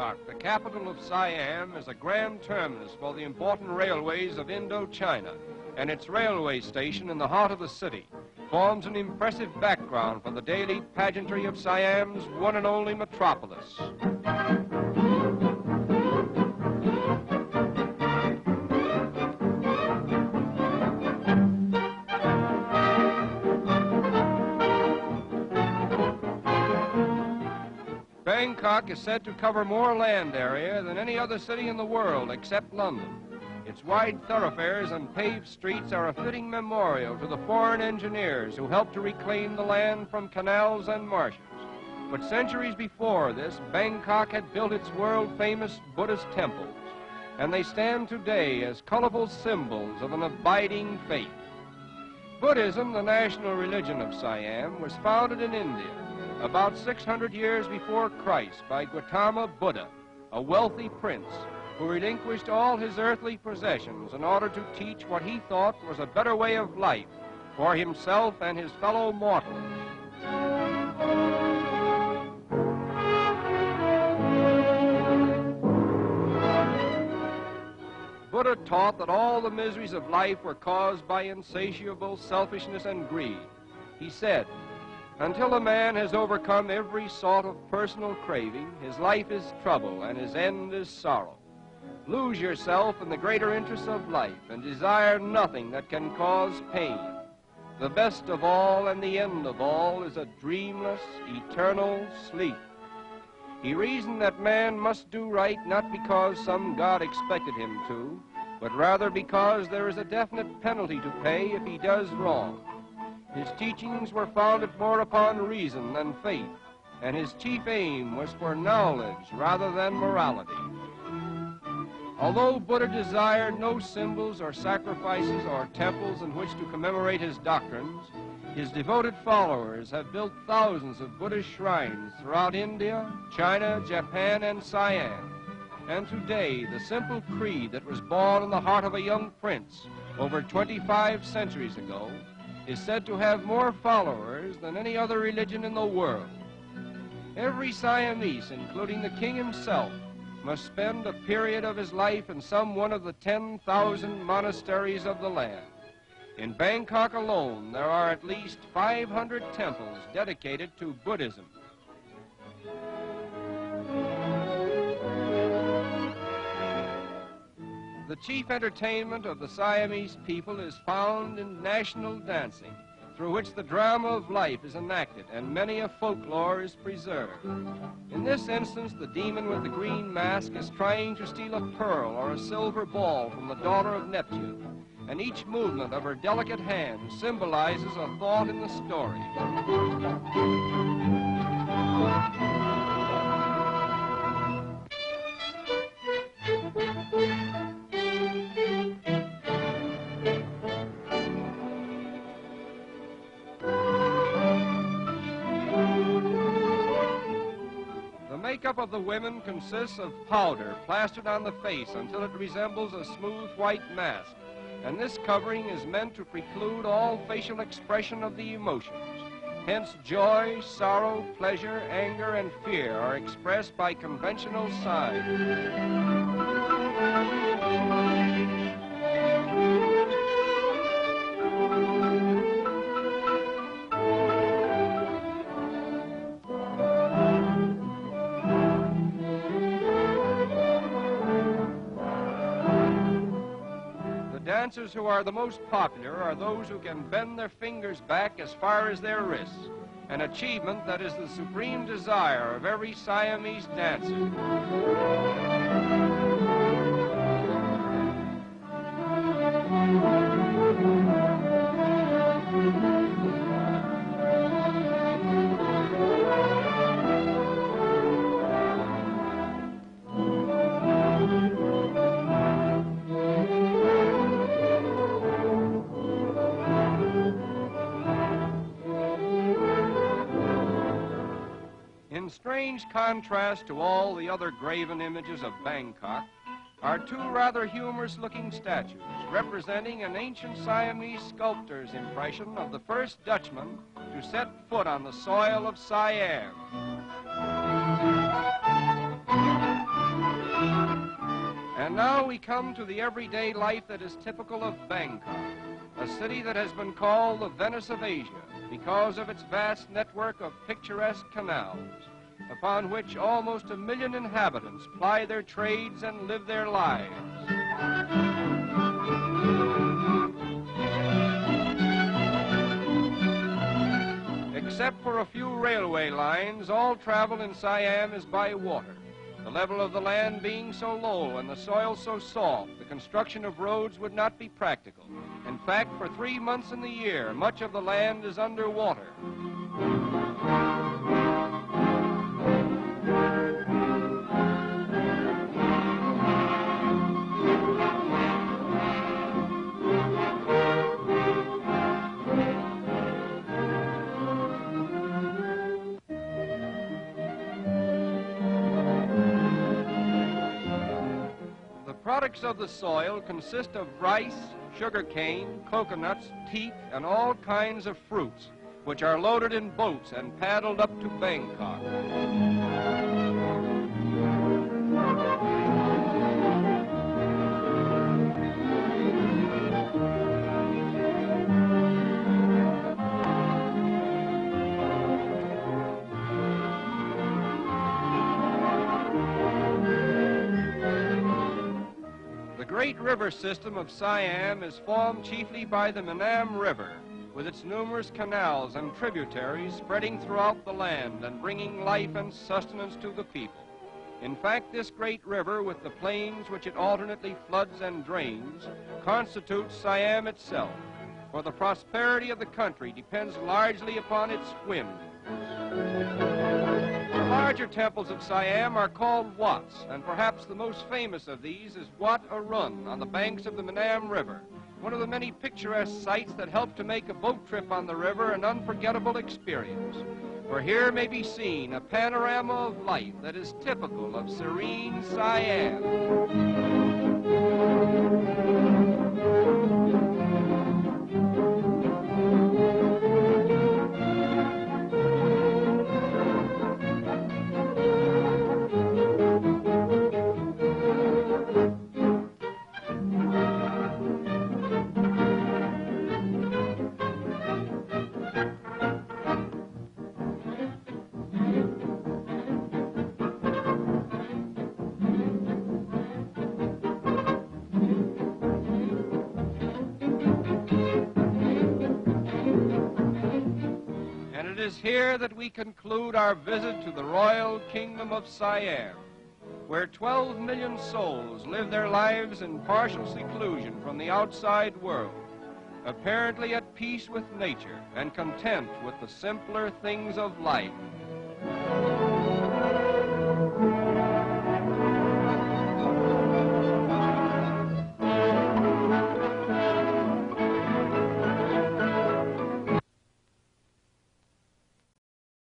Bangkok, the capital of Siam, is a grand terminus for the important railways of Indochina, and its railway station in the heart of the city forms an impressive background for the daily pageantry of Siam's one and only metropolis. Bangkok is said to cover more land area than any other city in the world except London. Its wide thoroughfares and paved streets are a fitting memorial to the foreign engineers who helped to reclaim the land from canals and marshes. But centuries before this, Bangkok had built its world-famous Buddhist temples, and they stand today as colorful symbols of an abiding faith. Buddhism, the national religion of Siam, was founded in India about 600 years before Christ by Gautama Buddha, a wealthy prince who relinquished all his earthly possessions in order to teach what he thought was a better way of life for himself and his fellow mortals. Buddha taught that all the miseries of life were caused by insatiable selfishness and greed. He said, "Until a man has overcome every sort of personal craving, his life is trouble and his end is sorrow. Lose yourself in the greater interests of life and desire nothing that can cause pain. The best of all and the end of all is a dreamless, eternal sleep." He reasoned that man must do right not because some God expected him to, but rather because there is a definite penalty to pay if he does wrong. His teachings were founded more upon reason than faith, and his chief aim was for knowledge rather than morality. Although Buddha desired no symbols or sacrifices or temples in which to commemorate his doctrines, his devoted followers have built thousands of Buddhist shrines throughout India, China, Japan, and Siam. And today, the simple creed that was born in the heart of a young prince over 25 centuries ago is said to have more followers than any other religion in the world. Every Siamese, including the king himself, must spend a period of his life in some one of the 10,000 monasteries of the land. In Bangkok alone, there are at least 500 temples dedicated to Buddhism. The chief entertainment of the Siamese people is found in national dancing, through which the drama of life is enacted and many a folklore is preserved. In this instance, the demon with the green mask is trying to steal a pearl or a silver ball from the daughter of Neptune, and each movement of her delicate hand symbolizes a thought in the story. The makeup of the women consists of powder plastered on the face until it resembles a smooth white mask, and this covering is meant to preclude all facial expression of the emotions. Hence, joy, sorrow, pleasure, anger, and fear are expressed by conventional signs. Dancers who are the most popular are those who can bend their fingers back as far as their wrists, an achievement that is the supreme desire of every Siamese dancer. In strange contrast to all the other graven images of Bangkok are two rather humorous-looking statues representing an ancient Siamese sculptor's impression of the first Dutchman to set foot on the soil of Siam. And now we come to the everyday life that is typical of Bangkok, a city that has been called the Venice of Asia because of its vast network of picturesque canals, upon which almost 1 million inhabitants ply their trades and live their lives. Except for a few railway lines, all travel in Siam is by water. The level of the land being so low and the soil so soft, the construction of roads would not be practical. In fact, for 3 months in the year, much of the land is underwater. Products of the soil consist of rice, sugarcane, coconuts, teak, and all kinds of fruits, which are loaded in boats and paddled up to Bangkok. The great river system of Siam is formed chiefly by the Manam River, with its numerous canals and tributaries spreading throughout the land and bringing life and sustenance to the people. In fact, this great river, with the plains which it alternately floods and drains, constitutes Siam itself, for the prosperity of the country depends largely upon its winds. The larger temples of Siam are called Wats, and perhaps the most famous of these is Wat Arun on the banks of the Manam River, one of the many picturesque sights that help to make a boat trip on the river an unforgettable experience. For here may be seen a panorama of life that is typical of serene Siam. It is here that we conclude our visit to the Royal Kingdom of Siam, where 12 million souls live their lives in partial seclusion from the outside world, apparently at peace with nature and content with the simpler things of life.